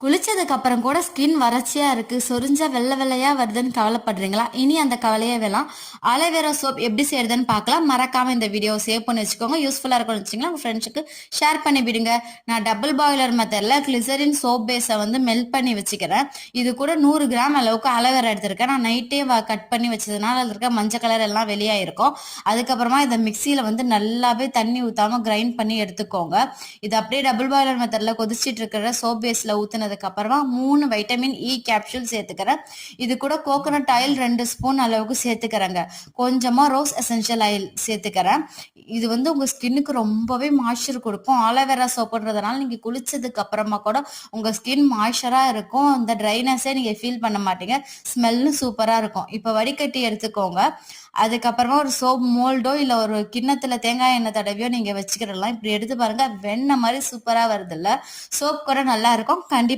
குளிச்சதுக்கு அப்புறம் கூட ஸ்கின் வறட்சியா இருக்கு, சொரிஞ்சா வெள்ளை வெள்ளையா வருதுன்னு கவலைப்படுறீங்களா? இனி அந்த கவலையே வேணாம். ஆலோவேரா சோப் எப்படி செய்யறதுன்னு பார்க்கலாம். மறக்காம இந்த வீடியோ சேவ் பண்ணி வச்சுக்கோங்க. யூஸ்ஃபுல்லா இருக்கும்னு வச்சுங்களா உங்க ஃப்ரெண்ட்ஸுக்கு ஷேர் பண்ணி விடுங்க. நான் டபுள் பாய்லர் மெத்தட்ல கிளிசரின் சோப் பேஸை வந்து மெல்ட் பண்ணி வச்சுக்கிறேன். இது கூட 100 கிராம் அளவுக்கு ஆலோவேரா எடுத்திருக்கேன். நான் நைட்டே கட் பண்ணி வச்சதுனால அதுல இருக்க மஞ்சள் கலர் எல்லாம் வெளியாயிருக்கும். அதுக்கப்புறமா இதை மிக்சியில வந்து நல்லாவே தண்ணி ஊத்தாம கிரைண்ட் பண்ணி எடுத்துக்கோங்க. இது அப்படியே டபுள் பாய்லர் மெத்தட்ல கொதிச்சிட்டு இருக்கிற சோப் பேஸ்ல ஊத்துனதுக்கு அப்புறமா 3 வைட்டமின் இ கேப்சூல் சேர்த்துக்கிறேன். இது கூட கோகோனட் ஆயில் 2 ஸ்பூன் அளவுக்கு சேர்த்துக்கிறேங்க. கொஞ்சமா ரோஸ் எசென்ஷியல் ஆயில் சேர்த்துக்கிறேன். இது வந்து உங்க ஸ்கின்னுக்கு ரொம்பவே மாய்ஸ்சர் கொடுக்கும். ஆலோவேரா சோப்புன்றதுனால நீங்க குளிச்சதுக்கு அப்புறமா கூட உங்க ஸ்கின் மாய்ஸ்சரா இருக்கும். அந்த ட்ரைனஸே நீங்க ஃபீல் பண்ண மாட்டீங்க. ஸ்மெல்லும் சூப்பரா இருக்கும். இப்ப வடிகட்டி எடுத்துக்கோங்க. அதுக்கப்புறமா ஒரு சோப் மோல்டோ இல்ல ஒரு கிண்ணத்துல தேங்காய் எண்ணெய் தடவியோ நீங்க வச்சுக்கிடலாம். இப்படி எடுத்து பாருங்க, வெண்ணெய் மாதிரி சூப்பரா வருது இல்ல. சோப் கூட நல்லா இருக்கும். கண்டிப்பா